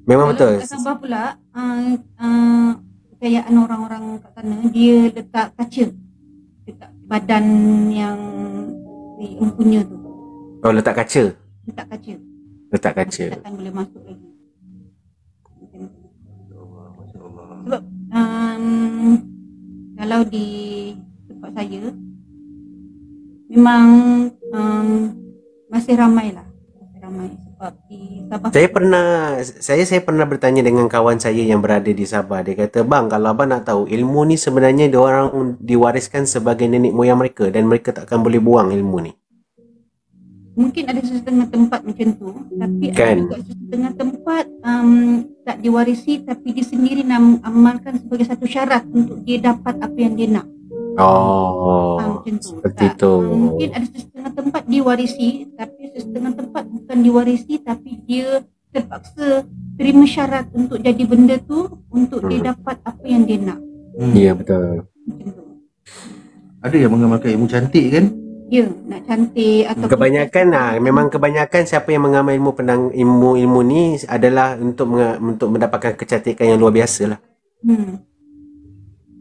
Memang betul. Kalau kat Sabah pula, kekayaan orang-orang kat sana, dia letak kaca dekat badan yang si empunya tu. Oh, letak kaca. Letak kaca. Letak kaca. Takkan boleh masuk lagi. Masya Allah. Sebab kalau di tempat saya memang masih ramai lah. Masih ramai sebab di Sabah. Saya pernah bertanya dengan kawan saya yang berada di Sabah. Dia kata, "Bang, kalau abang nak tahu, ilmu ni sebenarnya diorang diwariskan sebagai nenek moyang mereka dan mereka takkan boleh buang ilmu ni." Mungkin ada setengah tempat macam tu, tapi Kan. ada juga setengah tempat tak diwarisi, tapi dia sendiri nak amalkan sebagai satu syarat untuk dia dapat apa yang dia nak. Oh, Macam tu. seperti tu. Mungkin ada setengah tempat diwarisi, tapi setengah tempat bukan diwarisi, tapi dia terpaksa terima syarat untuk jadi benda tu untuk dia dapat apa yang dia nak. Ya, betul. Macam tu. Ada yang mengamalkan ilmu cantik kan? Ya, nak cantik atau Memang kebanyakan siapa yang mengamal ilmu ni adalah untuk mendapatkan kecantikan yang luar biasa lah.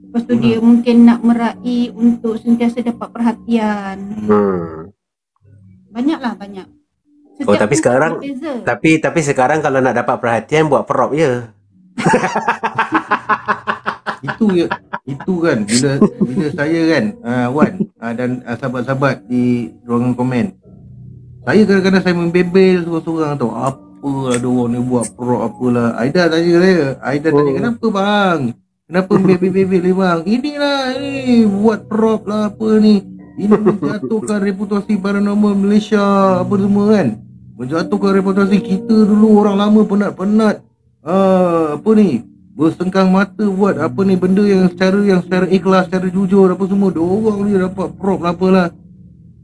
Lepas tu dia mungkin nak meraih untuk sentiasa dapat perhatian. Banyak. Oh, tapi sekarang berbeza. tapi sekarang kalau nak dapat perhatian, buat prop je. Itu kan bila saya kan Wan dan sahabat-sahabat di ruangan komen, saya kadang-kadang saya membebel seorang-seorang tau, apalah ada orang ni buat prop apalah. Aida tanya kenapa bang, kenapa membebel ni bang, inilah ni buat prop lah apa ni, ini menjatuhkan reputasi paranormal Malaysia apa semua kan, menjatuhkan reputasi kita dulu orang lama penat-penat apa ni, bersengkang mata buat apa ni, benda yang secara ikhlas, secara jujur apa semua. Diorang ni dapat prop lah apalah.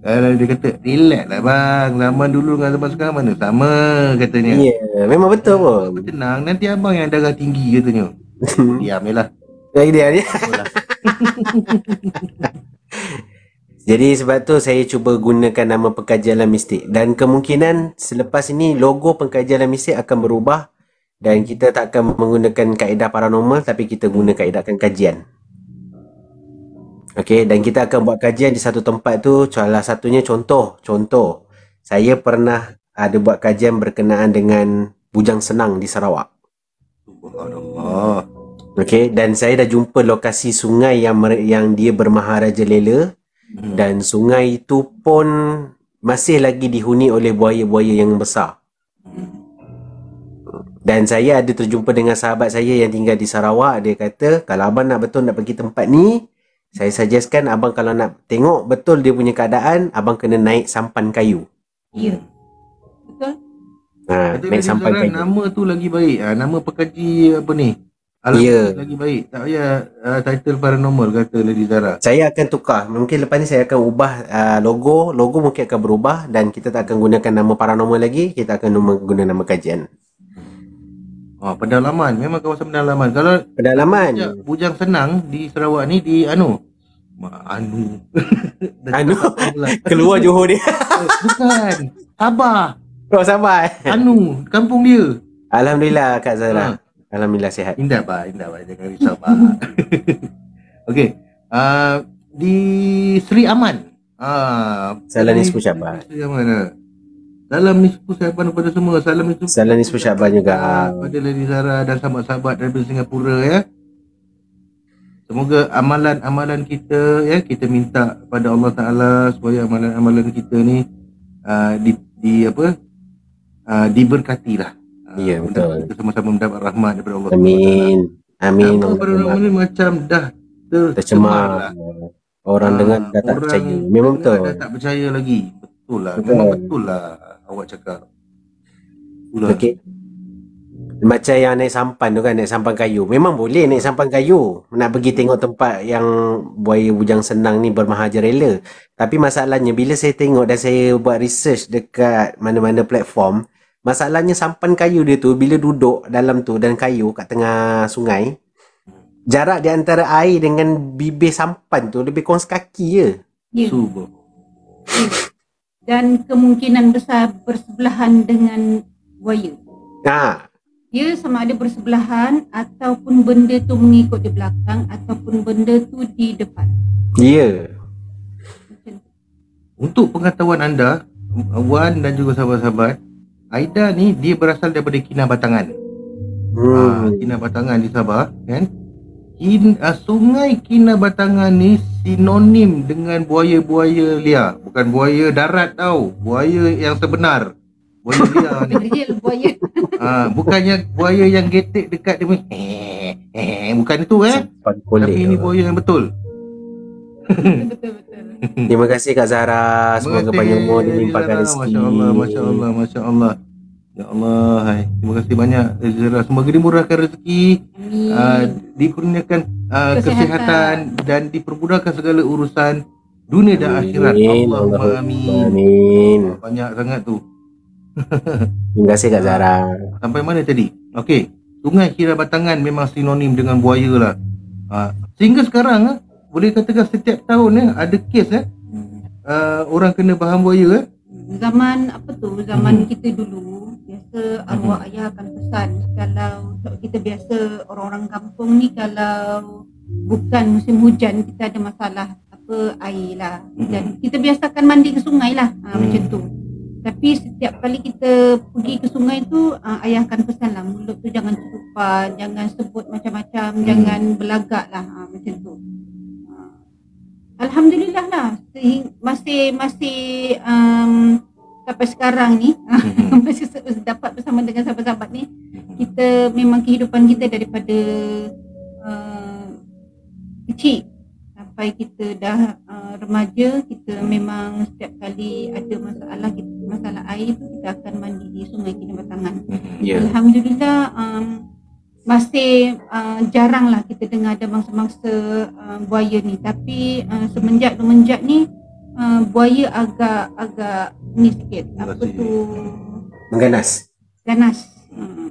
Dia kata, relax lah bang, zaman dulu dengan zaman sekarang mana sama katanya. Ya, memang betul pun. Tenang, nanti abang yang darah tinggi katanya. Diam je lah. Lagi dia ni. Jadi sebab tu saya cuba gunakan nama Pengkajian Alam Mistik. Dan kemungkinan selepas ini logo Pengkajian Alam Mistik akan berubah. Dan kita tak akan menggunakan kaedah paranormal, tapi kita guna kaedahkan kajian. Okey, dan kita akan buat kajian di satu tempat tu. Salah satunya contoh. Saya pernah ada buat kajian berkenaan dengan bujang senang di Sarawak. Subhanallah. Okey, dan saya dah jumpa lokasi sungai yang dia bermaharaja lela. Dan sungai itu pun masih lagi dihuni oleh buaya-buaya yang besar. Dan saya ada terjumpa dengan sahabat saya yang tinggal di Sarawak. Dia kata, kalau abang nak pergi tempat ni, saya suggestkan abang kalau nak tengok betul dia punya keadaan, abang kena naik sampan kayu. Ya. Betul? Naik sampan kayu. Nama tu lagi baik. Nama pekaji apa ni? Ya. Lagi baik. Tak payah title paranormal kata Lady Zara. Saya akan tukar. Mungkin lepas ni saya akan ubah logo. Logo mungkin akan berubah dan kita tak akan gunakan nama paranormal lagi. Kita akan guna nama kajian. Pendalaman. Memang kawasan pendalaman. Kalau Pendalaman. Bujang Senang di Sarawak ni di Anu. Keluar Johor dia. Bukan. Sabah. Oh, sabar. Anu. Kampung dia. Alhamdulillah Kak Zara. Alhamdulillah sihat. Indah bah. Jangan risau bah. Okey. Di Sri Aman. Salam nisfu Syaban. Sri Aman. Salam nisfu Syaban kepada semua. Salam nisfu Syaban juga. Pada Lady Zara dan sahabat-sahabat daripada Singapura ya. Semoga amalan-amalan kita ya, kita minta pada Allah Taala supaya amalan-amalan kita ni diberkatilah. Ya, betul. Kita sama-sama mendapat rahmat daripada Allah. Amin. Amin. Orang ni macam dah tercemar. Orang dengar dah tak percaya. Memang betul. Dah tak percaya lagi. Betul lah. Memang betul lah awak cakap. Okey. Macam yang naik sampan tu kan, naik sampan kayu. Memang boleh naik sampan kayu. Nak pergi tengok tempat yang buaya bujang senang ni bermahaja rela. Tapi masalahnya bila saya tengok dan saya buat research dekat mana-mana platform, masalahnya sampan kayu dia tu bila duduk dalam tu dan kayu kat tengah sungai, jarak di antara air dengan bibir sampan tu lebih kurang sekaki je. Ya. Dan kemungkinan besar bersebelahan dengan buaya. Dia sama ada bersebelahan ataupun benda tu mengikut di belakang ataupun benda tu di depan. Ya. Untuk pengetahuan anda, Wan dan juga sahabat-sahabat, Aida ni dia berasal daripada Kinabatangan. Kinabatangan di Sabah kan. Sungai Kinabatangan ni sinonim dengan buaya-buaya liar. Bukan buaya darat tau, buaya yang sebenar. Buaya liar ni. Real buaya. Bukannya buaya yang getek dekat dia punya. Bukan itu Tapi ini buaya yang betul. Betul. Terima kasih Kak Zahra. Semoga panjang umur dan limpahkan rezeki. Masya Allah. Ya Allah, hai. Terima kasih banyak Zahra. Semoga dimurahkan rezeki, dikurniakan kesihatan dan dipermudahkan segala urusan dunia dan akhirat. Allahumma amin. Banyak sangat tu. Terima kasih Kak Zahra. Sampai mana tadi? Okey, Sungai Kinabatangan memang sinonim dengan buaya lah. Sehingga sekarang boleh katakan setiap tahun ada kes orang kena bahan buaya. Zaman zaman kita dulu biasa arwah ayah akan pesan, kalau kita biasa orang-orang kampung ni kalau bukan musim hujan kita ada masalah air lah, dan kita biasakan mandi ke sungai lah, macam tu. Tapi setiap kali kita pergi ke sungai tu, ayah akan pesan lah, mulut tu jangan tutupan, jangan sebut macam-macam, jangan belagak lah, macam tu. Alhamdulillah lah, masih sampai sekarang ni masih dapat bersama dengan sahabat-sahabat ni. Kita memang kehidupan kita daripada kecil sampai kita dah remaja, kita memang setiap kali ada masalah air tu kita akan mandi di Sungai Kinabatangan. Alhamdulillah, masih jarang lah kita dengar ada mangsa-mangsa buaya ni. Tapi semenjak ni buaya agak ni sikit, mengganas.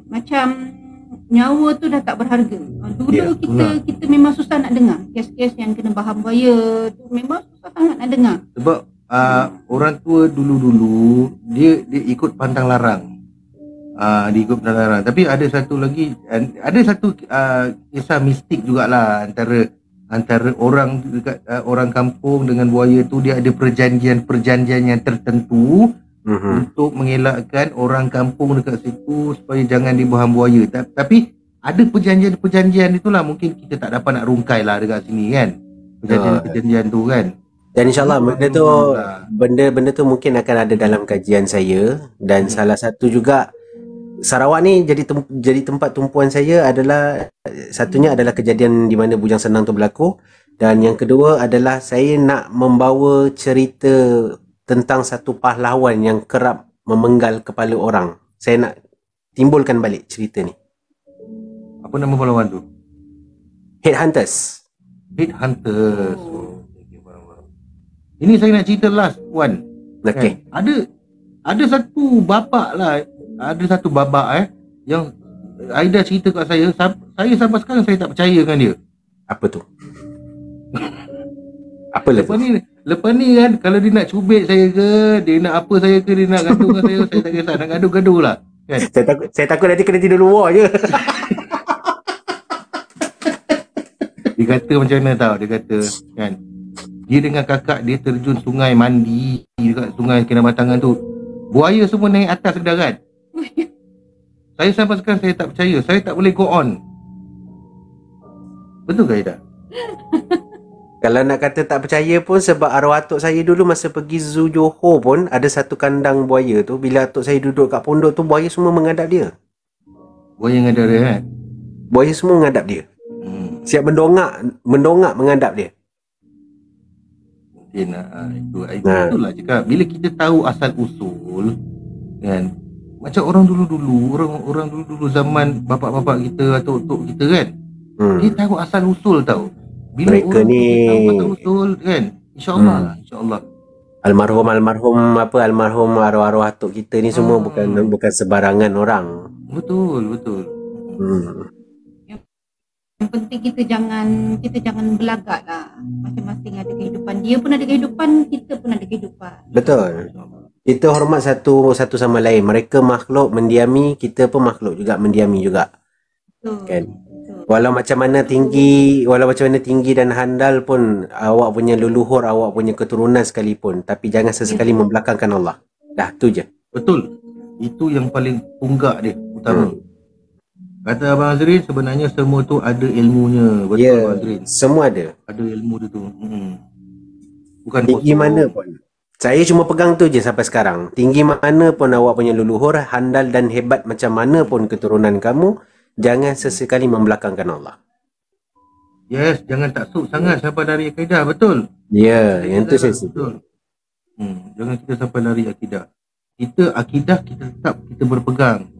Macam nyawa tu dah tak berharga. Dulu kita memang susah nak dengar kes-kes yang kena bahan buaya tu, memang susah sangat nak dengar. Sebab orang tua dulu dia ikut pantang larang. Dia ikut pantang larang. Tapi ada satu lagi, kisah mistik jugalah antara orang dekat orang kampung dengan buaya tu. Dia ada perjanjian yang tertentu untuk mengelakkan orang kampung dekat situ supaya jangan dibuang buaya. Tapi ada perjanjian itulah, mungkin kita tak dapat nak rungkai lah dekat sini kan, perjanjian tu kan. Dan insyaAllah benda tu mungkin akan ada dalam kajian saya. Dan salah satu juga, Sarawak ni jadi tempat tumpuan saya adalah, satunya adalah kejadian di mana bujang senang tu berlaku, dan yang kedua adalah saya nak membawa cerita tentang satu pahlawan yang kerap memenggal kepala orang. Saya nak timbulkan balik cerita ni. Apa nama pahlawan tu? Headhunters. Headhunters. Okay, faham. Ini saya nak cerita last one. Okey. Kan? Ada satu bapak lah, ada satu babak yang Aida cerita kat saya sampai sekarang saya tak percaya dengan dia. Apa tu? Apa lah tu? Lepas ni kan, kalau dia nak cubit saya ke, dia nak apa saya ke, dia nak gaduh dengan saya tak kisah, nak gaduh-gaduh lah. Kan? Saya takut nanti kena tidur luar je. Dia kata macam mana tau, dia kata kan, dia dengan kakak dia terjun sungai mandi dekat sungai Kinabatangan tu. Buaya semua naik atas kenderaan. Saya sampai sekarang saya tak percaya, saya tak boleh go on. Betul ke Aida? Kalau nak kata tak percaya pun, sebab arwah atuk saya dulu masa pergi zoo Johor pun ada satu kandang buaya tu. Bila atuk saya duduk kat pondok tu, buaya semua menghadap dia. Buaya yang ada dia kan? Buaya semua menghadap dia. Siap mendongak menghadap dia. Mungkin itulah cakap. Bila kita tahu asal usul kan, macam orang dulu zaman bapak-bapak kita atau tok kita kan, dia tahu asal usul tau. Bila Mereka orang ni tahu asal usul kan, insyaAllah almarhum arwah-arwah atuk kita ni semua bukan sebarangan orang. Betul. Yang penting kita jangan belagak lah. Masing-masing ada kehidupan. Dia pun ada kehidupan, kita pun ada kehidupan. Betul. Kita hormat satu sama lain. Mereka makhluk mendiami, kita pun makhluk juga mendiami juga. Betul. Kan? Walau macam mana tinggi dan handal pun, awak punya leluhur, awak punya keturunan sekalipun, tapi jangan sesekali membelakangkan Allah. Dah, tu je. Betul. Itu yang paling tunggak dia, utama. Kata Abang Azrin, sebenarnya semua tu ada ilmunya. Betul, Abang Azrin. Semua ada. Ada ilmu dia tu. Bukan tinggi kosong. Mana pun. Saya cuma pegang tu je sampai sekarang. Tinggi mana pun awak punya leluhur, handal dan hebat macam mana pun keturunan kamu, jangan sesekali membelakangkan Allah. Yes, jangan taksub sangat sampai lari akidah. Betul. Ya, yang tu saya setuju. Jangan kita sampai lari akidah. Akidah kita tetap kita berpegang.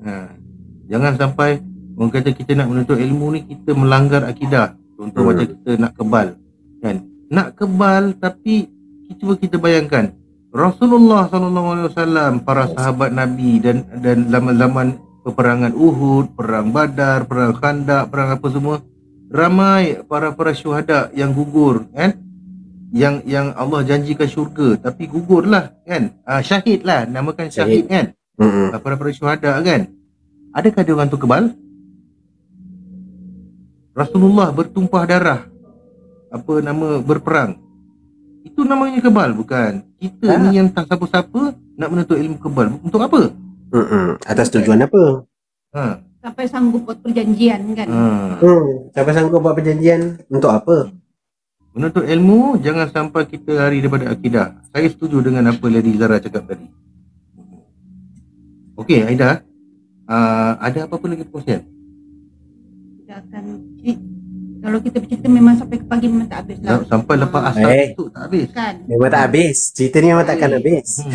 Jangan sampai orang kata kita nak menuntut ilmu ni, kita melanggar akidah. Contoh macam kita nak kebal kan? Nak kebal, tapi cuba kita bayangkan Rasulullah SAW, para sahabat Nabi dan zaman-zaman peperangan Uhud, perang Badar, perang Khandaq, perang apa semua, ramai para syuhada yang gugur kan? Yang Allah janjikan syurga tapi gugurlah kan? Syahid lah, namakan syahid kan? Para syuhada kan? Adakah dia orang tu kebal? Rasulullah bertumpah darah, berperang. Itu namanya kebal, bukan? Kita ni yang tak siapa-siapa nak menuntut ilmu kebal. Untuk apa? Atas tujuan apa? Sampai sanggup buat perjanjian kan? Sampai sanggup buat perjanjian untuk apa? Menuntut ilmu, jangan sampai kita lari daripada akidah. Saya setuju dengan apa Lady Zara cakap tadi. Okey, Aida, ada apa-apa lagi perkongsian? Kita akan kalau kita bercerita memang sampai ke pagi memang tak habis lah. Sampai lepas asar tu tak habis kan? Memang tak habis. Cerita ni memang takkan habis.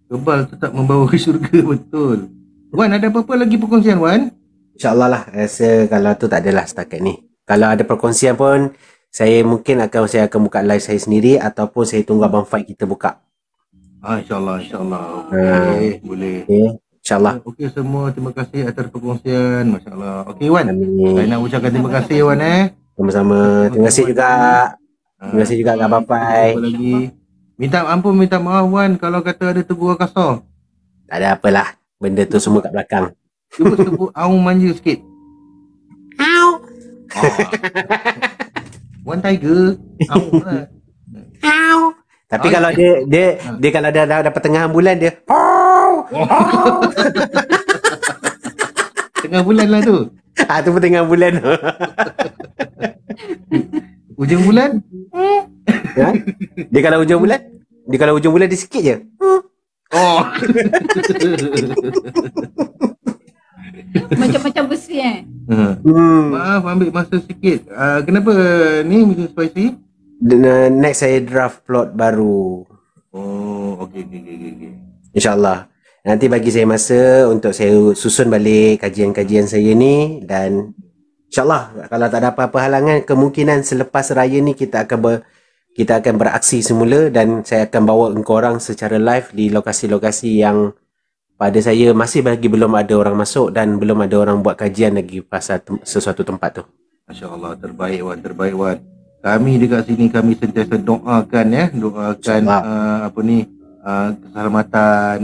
Kebal tetap membawa ke syurga. Betul. Wan, ada apa-apa lagi perkongsian, Wan? InsyaAllah lah. Rasa kalau tu tak adalah setakat ni. Kalau ada perkongsian pun, saya akan buka live saya sendiri, ataupun saya tunggu Abang Faik kita buka. InsyaAllah. Boleh. InsyaAllah. Okey semua, terima kasih atas perkongsian. Masya Allah. Okey Wan, saya nak ucapkan terima kasih Wan. Sama-sama. Terima kasih juga. Terima kasih juga Abang Faik. Minta ampun, minta maaf Wan kalau kata ada tegur kasar. Tak ada apalah. Benda tu semua kat belakang. Cuba sebut aung manja sikit. Au. Wan Tiger. Aung lah. Au. Tapi kalau dia kalau dia dah pertengahan bulan dia tengah bulan lah tu. Tu pertengahan bulan. Hujung bulan? Dia kalau hujung bulan dia sikit je. Macam-macam besi Maaf ambil masa sikit. Kenapa ni Mr. Spicy? Next saya draft plot baru. Okey. InsyaAllah. Nanti bagi saya masa untuk saya susun balik kajian-kajian saya ni, dan InsyaAllah kalau tak ada apa-apa halangan, kemungkinan selepas raya ni kita akan beraksi semula dan saya akan bawa engkau orang secara live di lokasi-lokasi yang pada saya masih lagi belum ada orang masuk dan belum ada orang buat kajian lagi pasal sesuatu tempat tu. Masya Allah, terbaik Wan, terbaik Wan. Kami dekat sini kami sentiasa doakan doakan keselamatan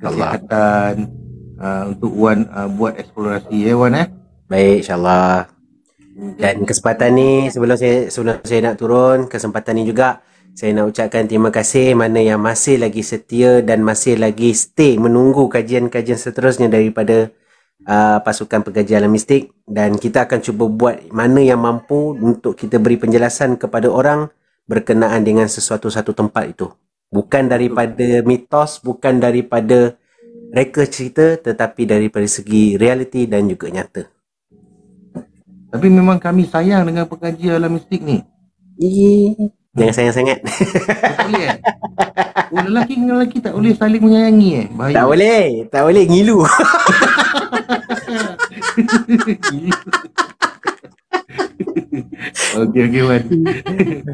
kesihatan untuk Wan buat eksplorasi Wan Baik, insyaAllah. Dan kesempatan ni sebelum saya nak turun, kesempatan ni juga saya nak ucapkan terima kasih mana yang masih lagi setia dan masih lagi stay menunggu kajian-kajian seterusnya daripada pasukan pengkaji alam mistik, dan kita akan cuba buat mana yang mampu untuk kita beri penjelasan kepada orang berkenaan dengan satu tempat itu. Bukan daripada mitos, bukan daripada reka cerita, tetapi daripada segi realiti dan juga nyata. Tapi memang kami sayang dengan pengkaji alam mistik ni. Jangan sayang sangat. Tak boleh lelaki dengan lelaki tak boleh saling menyayangi bahaya. Tak boleh ngilu. Okey Wan.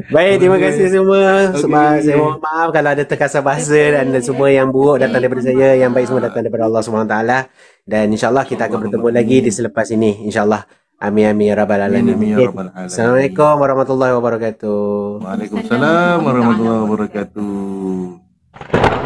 Baik, terima kasih semua. Saya mohon maaf kalau ada terkasar bahasa dan semua yang buruk datang daripada saya, yang baik semua datang daripada Allah SWT. Dan insyaAllah kita akan bertemu lagi di selepas ini, insyaAllah. Amin amin ya rabbal alamin. Assalamualaikum warahmatullahi wabarakatuh. Waalaikumsalam warahmatullahi wabarakatuh.